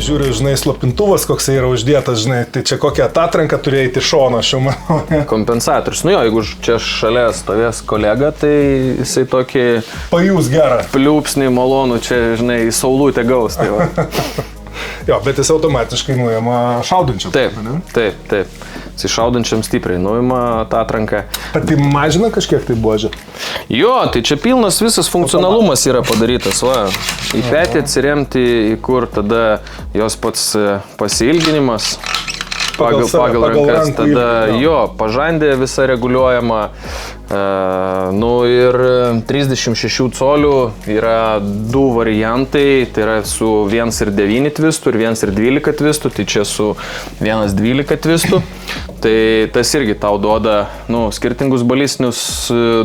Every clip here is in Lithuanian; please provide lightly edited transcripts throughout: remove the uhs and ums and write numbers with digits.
žiūriu, žinai, slopintuvas, koks yra uždėtas, žinai, tai čia kokią atatranką turėjo įti šoną, aš jau manau. Kompensatorius. Nu jo, jeigu čia šalia stovės kolega, tai jisai tokį... Pajūs gerą. Pliūpsnį malonų čia, žinai, saulutę gaus. Tai va. Jo, bet jis automatiškai nuima šaudančiam. Taip. Jis šaudančiam stipriai nuima tą atranką. Tai mažina kažkiek tai buožę? Jo, tai čia pilnas visas funkcionalumas yra padarytas. Va. Į petį atsiremti, į kur tada jos pats pasilginimas. Pagal rankas, tada jo, pažandė visa reguliuojama, ir 36 colių yra du variantai, tai yra su 1,9 tvistų ir 1,12 tvistų, tai čia su 1,12 tvistų, tai tas irgi tau duoda, skirtingus balistinius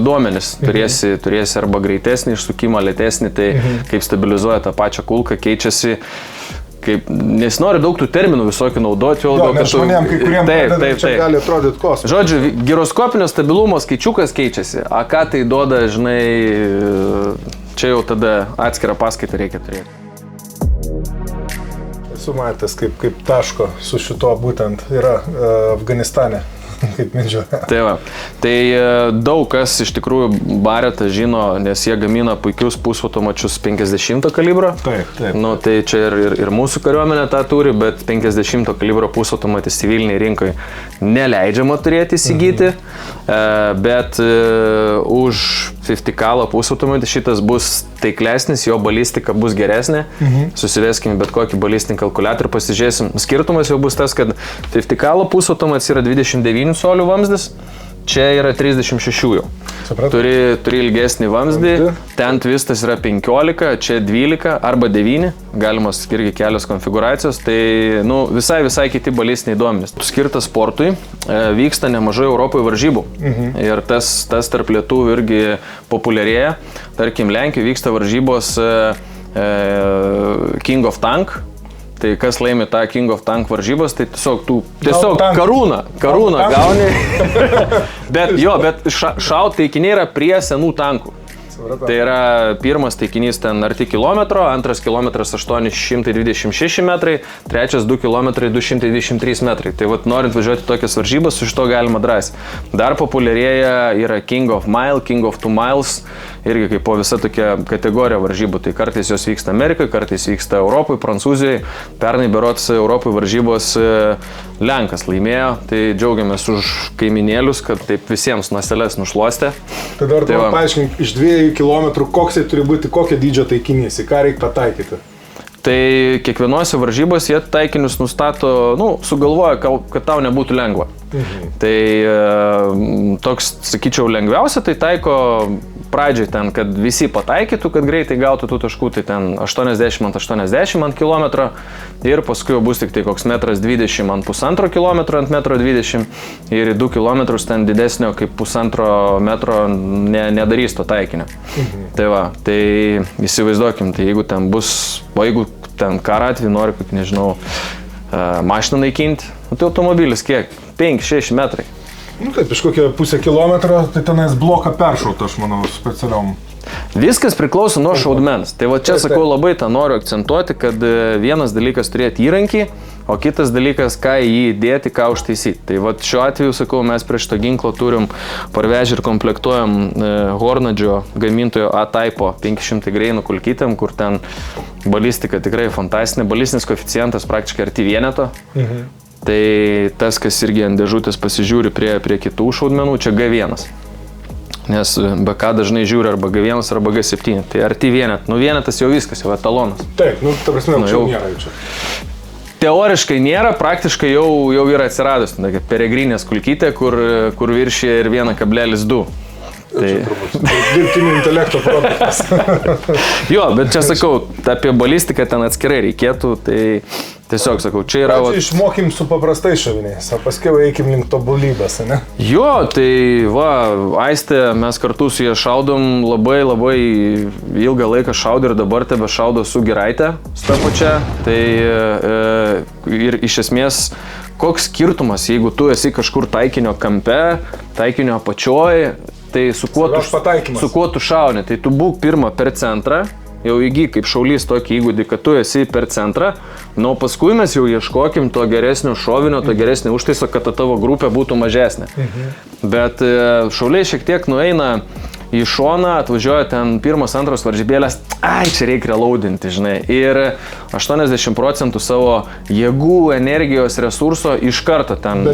duomenis, turėsi arba greitesnį išsukimą, lėtesnį, tai kaip stabilizuoja tą pačią kulką, keičiasi. Nesinori daug tų terminų visokių naudoti. Jo, nes žmonėm, kai kuriem čia gali atrodyti kosmos. Žodžiu, giroskopinio stabilumo skaičiukas keičiasi. A ką tai duoda, žinai, čia jau tada atskirą paskaitą reikia turėti. Esu matęs, kaip taško su šito būtent yra Afganistane. Kaip medžioja. Tai va. Tai daug kas iš tikrųjų Baretą žino, nes jie gamina puikius pusautomačius 50 kalibro. Taip. Tai čia ir mūsų kariuomenė tą turi, bet 50 kalibro pusautomatis civiliniai rinkoje neleidžiama turėti įsigyti, bet už 50 kalo pusautomatį šitas bus taiklesnis, jo balistika bus geresnė. Susiveskime bet kokį balistinį kalkuliatorių, pasižiūrėsim. Skirtumas jau bus tas, kad 50 kalo pusautomatis yra 29 colių vamzdis, čia yra 36 jau. Turi ilgesnį vamzdį, ten tvistas yra 15, čia 12 arba 9, galimos irgi kelios konfiguracijos, tai visai kiti balistiniai duomenys. Skirtas sportui, vyksta nemažai Europoje varžybų ir tas tarp lietuvių irgi populiarėja. Tarkim, Lenkijoje vyksta varžybos King of Tank. Tai kas laimi tą King of Tank varžybos, tai tiesiog karūną gauni. Bet šaut taikiniai yra prie senų tankų. Tai yra pirmas taikinys ten arti kilometro, antras kilometras 826 metrai, trečias 2 kilometrai 223 metrai. Tai norint važiuoti tokias varžybas, su šito galima drąsiai. Dar populiarėja yra King of Mile, King of 2 Miles, irgi kaip po visa tokia kategorija varžybų. Tai kartais jos vyksta Amerikai, kartais vyksta Europai, Prancūzijai. Pernai berods Europai varžybos Lenkas laimėjo, tai džiaugiamės už kaiminėlius, kad taip visiems noseles nušluostė. Tai dar paaiškink, iš 2 kilometrų koks tai turi būti, kokio dydžio taikinys, į ką reikia pataikyti? Tai kiekvienose varžybos jie taikinius nustato, sugalvoja, kad tau nebūtų lengva. Tai toks, sakyčiau, lengviausia, tai taiko pradžiai ten, kad visi pataikytų, kad greitai gautų tų taškų, tai ten 80 ant 80 ant kilometro ir paskui bus tik tai koks 1,20 ant 1,5 kilometro ant 1,20 m ir 2 kilometrus ten didesnio kaip 1,5 metro nedarys to taikinio. Tai va, tai įsivaizduokim, tai jeigu ten bus, o jeigu ten karo atveju nori, kaip nežinau, mašiną naikinti, tai automobilis kiek? 5-6 metrai. Taip, iš kokio pusę kilometro, tai tenais bloką peršauta, aš manau, specialiom. Viskas priklauso nuo šaudmens. Tai va čia sakau, labai tą noriu akcentuoti, kad vienas dalykas turėti įrankį, o kitas dalykas, ką į jį dėti, ką užtaisyti. Tai va šiuo atveju, sakau, mes prie šito ginklo turim parvežę ir komplektuojam Hornadžio gamintojo A-typo 500 greinų kulkytėm, kur ten balistika tikrai fantastinė, balistinis koeficientas praktiškai arti vieneto. Tai tas, kas irgi ant dėžutės pasižiūri prie kitų šaudmenų, čia G1. Nes BK dažnai žiūri arba G1 arba G7. Tai arti vienet. Vienetas jau viskas, jau etalonas. Taip, ta prasme, jau nėra čia. Teoriškai nėra, praktiškai jau yra atsiradus. Peregrinės kulkytė, kur viršė ir 1,2. Tai dirbtinio intelekto produktas. Jo, bet čia sakau, apie balistiką ten atskirai reikėtų, tai tiesiog sakau, čia yra... Išmokim su paprastai šoviniais, o paskui eikim link tobulybės, ne? Jo, tai va, Aistė, mes kartu su jie šaudom labai ilgą laiką šaudė ir dabar tebe šaudo su Giraitė, su ta pačia. Tai ir iš esmės, koks skirtumas, jeigu tu esi kažkur taikinio kampe, taikinio apačioj, tai su kuo tu šauni, tai tu būk pirmą per centrą, jau įgyk kaip šaulys tokį įgūdį, kad tu esi per centrą, nu paskui mes jau ieškokim to geresnio šovinio, to geresnio užtaiso, kad ta tavo grupė būtų mažesnė. Bet šauliai šiek tiek nueina į šoną, atvažiuoja ten pirmos, antros varžybėlės, čia reikia reloadinti, žinai. Ir 80% savo jėgų, energijos, resurso iš karto ten.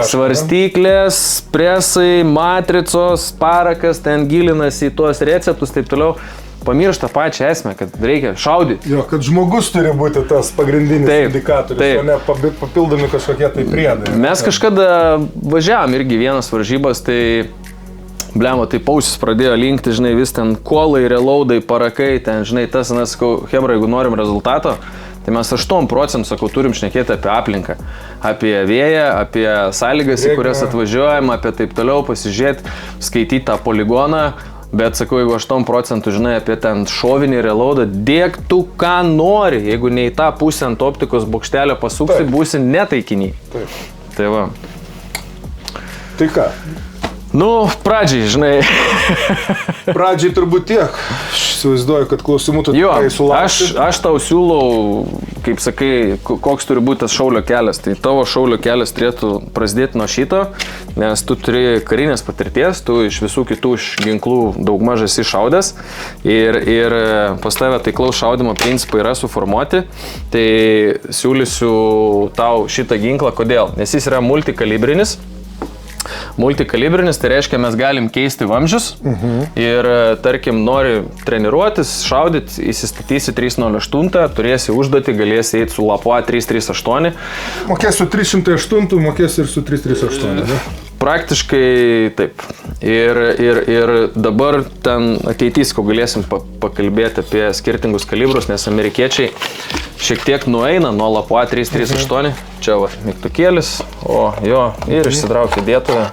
Svarstyklės, presai, matricos, parakas, ten gilinasi į tuos receptus, taip toliau. Pamiršta pačią esmę, kad reikia šaudyti. Jo, kad žmogus turi būti tas pagrindinis indikatorius, o ne papildomi kažkokie tai priedai. Mes kažkada važiavom irgi vienas varžybas, tai blemo, tai pausis pradėjo linkti, žinai, vis ten kolai, reloadai, parakai, ten, žinai, tas, nes, sakau, hebra, jeigu norim rezultato, tai mes 8%, sakau, turim šnekėti apie aplinką, apie vėją, apie sąlygas, į kurias atvažiuojam, apie taip toliau, pasižiūrėti, skaityti tą poligoną, bet, sakau, jeigu 8% žinai apie ten šovinį reloadą, dėk tu ką nori, jeigu ne į tą pusę ant optikos bokštelio pasuksi, būsi netaikiniai. Taip. Tai va. Tai ką? Nu, pradžiai, žinai. Pradžiai turbūt tiek. Aš įsivaizduoju, kad klausimų tu tikrai sulaukti. Aš tau siūlau, kaip sakai, koks turi būti tas šaulio kelias. Tai tavo šaulio kelias turėtų prasidėti nuo šito, nes tu turi karinės patirties, tu iš visų kitų ginklų daugmaž esi šaudęs ir pas tave taiklaus šaudimo principai yra suformuoti. Tai siūlysiu tau šitą ginklą. Kodėl? Nes jis yra multikalibrinis. Multikalibrinis, tai reiškia, mes galim keisti vamzdžius ir, tarkim, nori treniruotis, šaudyti, įsistatysi 308, turėsi užduotį, galėsi eiti su Lapua 338. Mokėsiu 308, mokėsiu ir su 338, ne? Praktiškai taip. Ir dabar ten ateitys, ko galėsim pakalbėti apie skirtingus kalibrus, nes amerikiečiai šiek tiek nueina nuo Lapua 338. Čia va, mygtukėlis, ir išsitraukia dėtuvę.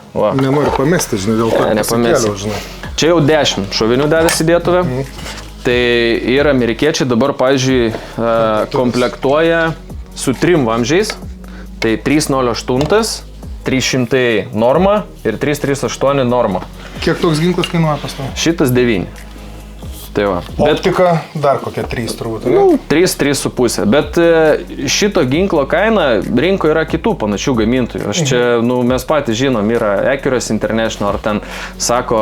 Nenoriu pamesti, žinai, dėl to pasikėliau, žinai. Čia jau 10 šovinių dedasi dėtuvę. Tai ir amerikiečiai dabar, pavyzdžiui, komplektuoja su 3 vamzdžiais. Tai 308, 300 norma ir 338 norma. Kiek toks ginklas kainuoja pas tau? Šitas 9. Tai va. Optika dar kokia 3 turbūt, ne? 3,5. Bet šito ginklo kaina rinkoje yra kitų panašių gamintojų. Aš čia, mes patys žinom, yra Accuracy International ar ten sako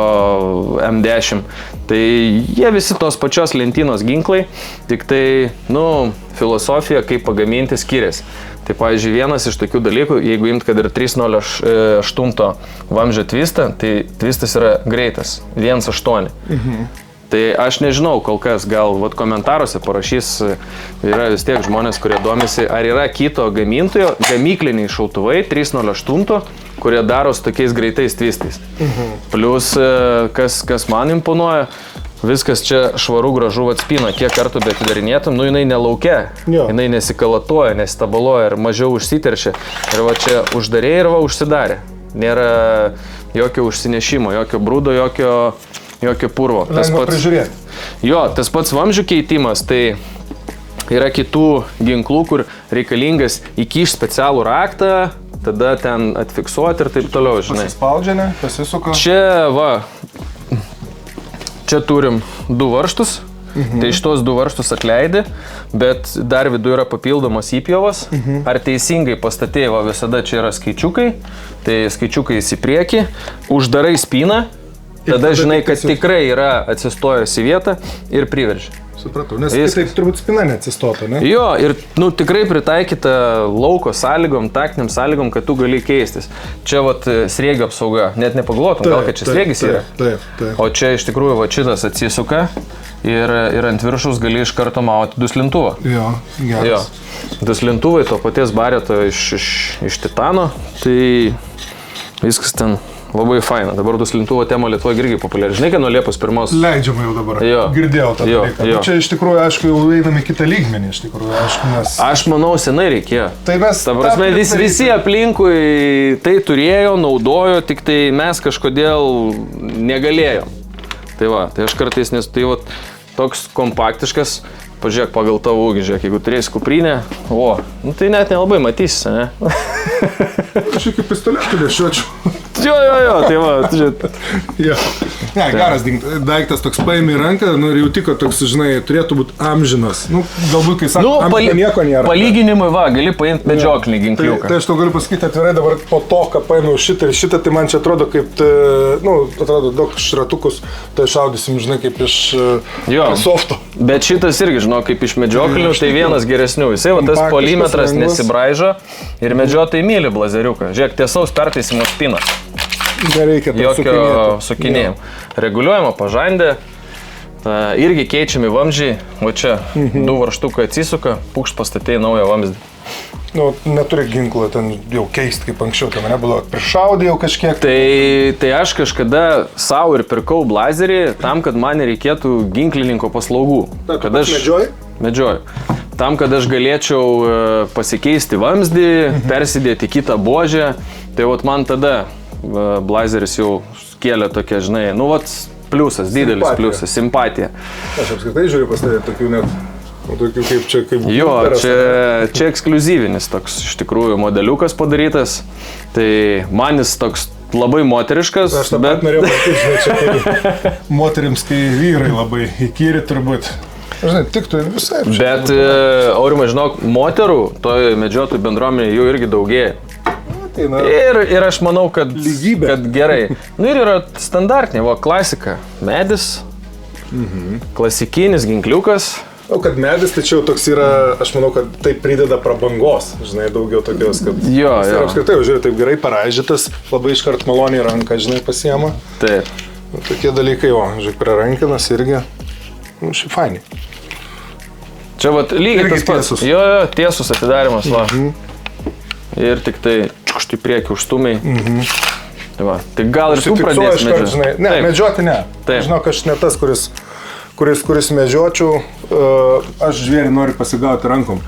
M10. Tai jie visi tos pačios lentynos ginklai, tik tai, filosofija, kaip pagaminti, skiriasi. Tai, pavyzdžiui, vienas iš tokių dalykų, jeigu imt, kad ir 308 vamzdžio twistą, tai twistas yra greitas, 1.8. Tai aš nežinau, kol kas gal komentaruose parašys, yra vis tiek žmonės, kurie domisi, ar yra kito gamintojo gamykliniai šautuvai 308, kurie daro su tokiais greitais twistais. Plius, kas man imponuoja, viskas čia švaru, gražu, spyna, kiek kartų bet atidarinėtum, jinai nelaukia, jinai nesikalatuoja, nesitabaluoja ir mažiau užsiteršia. Ir va čia uždarė ir va užsidarė. Nėra jokio užsinešimo, jokio brūdo, jokio purvo. Lengva prižiūrėti. Jo, tas pats vamzdžių keitimas, tai yra kitų ginklų, kur reikalingas įkišti specialų raktą, tada ten atfiksuoti ir taip toliau, žinai. Pasispaudžia, ne? Pasisuka. Čia turim 2 varžtus, tai iš tos 2 varžtus atleidi, bet dar viduje yra papildomos įpjovos. Ar teisingai pastatėjai, visada čia yra skaičiukai, tai skaičiukai į priekį, uždarai spyną, tada žinai, kad tikrai yra atsistojęs į vietą ir priverži. Supratau, nes kitaip turbūt spina neatsistotų, ne? Jo, ir tikrai pritaikyta lauko sąlygom, taktiniam sąlygom, kad tu gali keistis. Čia sriegio apsauga, net nepagalvotum, gal kad čia sriegis yra. Taip. O čia iš tikrųjų šitas atsisuka ir ant viršus gali iš karto mauti duslintuvą. Jo, geras. Duslintuvai to paties bareto iš titano, tai viskas ten labai faina. Dabar duslintuvo tema Lietuvoje irgi populiari. Žinai, kad nuo Liepos 1. Leidžiama jau dabar. Girdėjau tą dalyką. Čia iš tikrųjų, aišku, jau einame kitą lygmenį, iš tikrųjų, aišku, nes... Aš manau, senai reikėjo. Tai mes... Ta prasme, visi aplinkui tai turėjo, naudojo, tik tai mes kažkodėl negalėjom. Tai va, tai aš kartais, nes tai toks kompaktiškas, pažiūrėk pagal tavo ūgį, žiūrėk, jeigu turėsi kuprinę, tai net nelabai matysi, ne? Aš iki pistoletų nešiočiau. Jo, tai va, žiūrėt. Ja. Ne, geras daiktas toks paėmė į ranką, nu ir jau tiko toks, žinai, turėtų būti amžinas. Nu, galbūt, kai sako, amžino nieko nėra. Palyginimui, va, gali paimti medžioklinį ginkliuką. Tai aš tau galiu pasakyti atvirai dabar po to, ką paėmiau šitą ir šitą, tai man čia atrodo kaip, nu, atrodo daug šratukus, tai šaudysim, žinai, kaip iš softo. Bet šitas irgi, žinau, kaip iš medžioklinių, tai vienas geresnių. Jisai, va, tas polimetras nesibraižo ir medžiotojai myli blazeriuką. Žiūrėk, tiesaus pertaisimo spinas. Nereikia jokio sukinėjimo. Reguliuojama pažandė, irgi keičiami vamzdžiai, o čia du varžtukai atsisuka, pukšt pastatėjai naują vamzdį. Nu, neturi ginklo ten jau keisti kaip anksčiau, tai mane buvo prišaudė jau kažkiek. Tai aš kažkada savo ir pirkau blazerį tam, kad man reikėtų ginklininko paslaugų. Kad aš medžioju. Tam, kad aš galėčiau pasikeisti vamzdį, persidėti kitą buožę, tai vat man tada blazeris jau kėlė tokia, žinai, nu vat pliusas, didelis pliusas, simpatija. Aš apskritai žiūriu pas tave tokių net, tokių kaip čia, kaip... Jo, čia ekskliuzyvinis toks iš tikrųjų modeliukas padarytas, tai man jis toks labai moteriškas, aš bet... norėjau pasakyti, žinai, čia moterims, kai vyrai labai įkyri turbūt. Žinai, tiktų visai. Bet, Aurimai, žinok, moterų toje medžiotojų bendruomenėje jau irgi daugėja. Ir aš manau, kad gerai. Nu ir yra standartinė, klasika. Medis, klasikinis ginkliukas. O kad medis, tai čia jau toks yra, aš manau, kad tai prideda prabangos, žinai, daugiau tokios, kad... Jo. Ir apskritai, žiūrėjau, taip gerai paraižytas, labai iškart maloniai ranką, žinai, pasiema. Taip. Nu, tokie dalykai, žiūrėk, prie rankinas irgi, nu, šiaip faini. Čia vat lygiai tas pats. Jo, tiesus atidarimas, va. Ir tik tai čiukšt į priekį užstumiai. Tai va, tai gal ir tu pradėsi medžioti. Ne, medžioti ne. Žinok, aš ne tas, kuris medžiočiau, aš žvėrį noriu pasigauti rankom.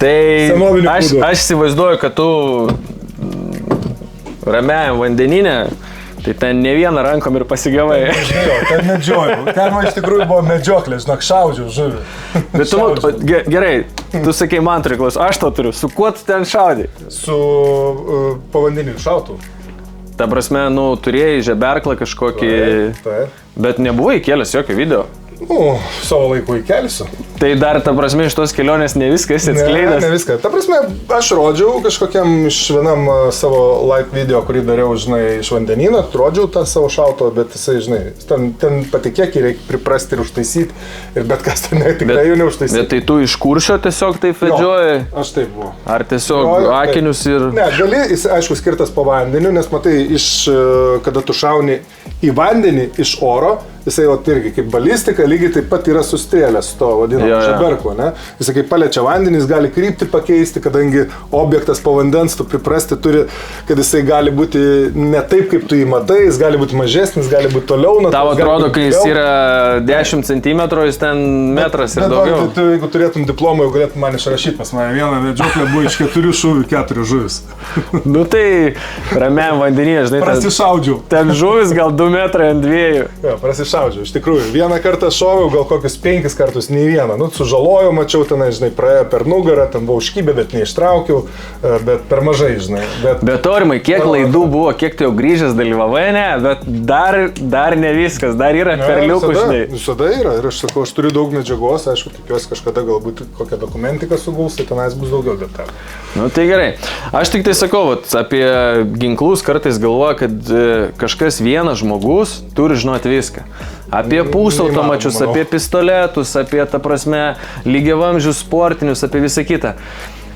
Tai aš įsivaizduoju, kad tu ramiajam vandeninė, tai ten ne vieną rankom ir pasigavai. Ten medžiojau. Ten man iš tikrųjų buvo medžioklė, žinok, šaudžiau žuvį. Bet tu, gerai, tu sakei man turi klaus, aš to turiu, su kuo tu ten šaudai? Su povandeniniu šautu. Ta prasme, nu, turėjai žeberklą kažkokį, bet nebuvai įkėlęs jokio video. Nu, savo laiku įkelsiu. Tai dar, ta prasme, iš tos kelionės ne viskas atskleidas? Ne viską. Ta prasme, aš rodžiau kažkokiam iš vienam savo live video, kurį dariau, žinai, iš vandenyno, rodžiau tą savo šauto, bet jisai, žinai, ten patikėk, reikia priprasti ir užtaisyti, ir bet kas ten tikrai jau neužtaisyti. Bet tai tu iš Kuršio tiesiog taip vedžioji? Aš taip buvau. Ar tiesiog akinius ir... Ne, gali, jis aišku skirtas po vandeniu, nes matai, kada tu šauni į vandenį iš oro, jisai irgi kaip balistika, lygiai taip pat yra sustrėlęs su to vadinamo žeberklo, ne? Jisai kaip paliečia vandenį, jis gali kryptį pakeisti, kadangi objektas po vandens tu priprasti turi, kad jisai gali būti ne taip, kaip tu jį matai, jis gali būti mažesnis, gali būti toliau. Tau atrodo, kai jis yra 10 cm, jis ten metras ir daugiau. Bet jeigu turėtum diplomą, jau galėtum man išrašyti, pas mane vieną medžioklę buvo iš 4 šūvių 4 žuvis. Nu tai ramiam vandenyje, žinai, prasišaudžiau. Ten žuvis gal 2 metrai ant 2. Jo, prasišaudžiau, iš tikrųjų. Vieną kartą šoviau, gal kokius 5 kartus, nei vieną. Nu, sužalojau, mačiau tenai, žinai, praėjo per nugarą, ten buvo užkybę, bet neištraukiau, bet per mažai, žinai. Bet Aurimai, kiek laidų buvo, kiek tu jau grįžęs dalyvavai, ne, bet dar ne viskas, dar yra perliukų, žinai. Visada yra, ir aš sakau, aš turiu daug medžiagos, aišku, tikiuosi kažkada galbūt kokią dokumentiką suguls, tai tenais bus daugiau detalių. Nu tai gerai. Aš tik tai sakau, apie ginklus kartais galvoju, kad kažkas vienas žmogus turi žinoti viską. Apie pusautomačius, apie pistoletus, apie, ta prasme, lygiavamzdžius sportinius, apie visą kitą.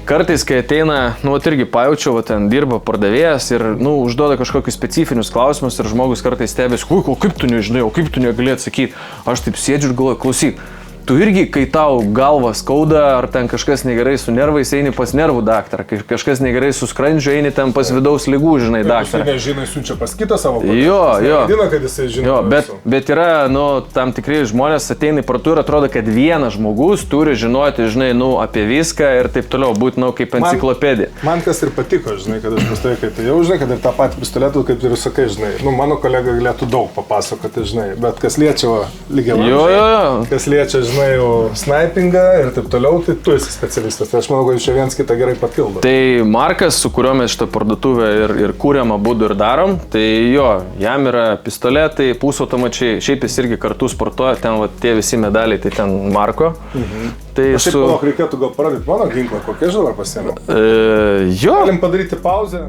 Kartais, kai ateina, nu, irgi pajaučiau, ten dirba pardavėjas ir, nu, užduoda kažkokius specifinius klausimus ir žmogus kartais stebės, o kaip tu nežinai, o kaip tu negali atsakyti. Aš taip sėdžiu ir galvoju, klausyk. Tu irgi, kai tau galva skauda, ar ten kažkas negerai su nervais, eini pas nervų daktarą, kai kažkas negerai su skrandžiu, eini ten pas vidaus ligų, žinai, daktarą. Jis nežinai, siunčia pas kitą savo kolegą. Jo. Vadina, kad jisai žino. Bet yra, nu, tam tikrai žmonės ateina į parduotuvę ir atrodo, kad vienas žmogus turi žinoti, žinai, nu, apie viską ir taip toliau, būti, nu, kaip enciklopedija. Man kas ir patiko, žinai, kad aš pas tavai, kai tai jau, žinai, kad ir tą patį pistoletą, kaip ir sakai, žinai, nu, mano kolega galėtų daug papasakoti, žinai, bet kas liečia lygiai, kas liečia, žinai, žinai, jau snipingą ir taip toliau, tai tu esi specialistas. Tai aš manau, kad čia viens kitą gerai papildo. Tai Markas, su kuriuo mes šitą parduotuvę ir kūriam abudu ir darom, tai jo, jam yra pistoletai, pusautomačiai, šiaip jis irgi kartu sportuoja, ten va, tie visi medaliai, tai ten Marko. Tai Aš taip manau, reikėtų gal parodyti mano ginklą, kokia žala pasiėmė. Jo. Galim padaryti pauzę.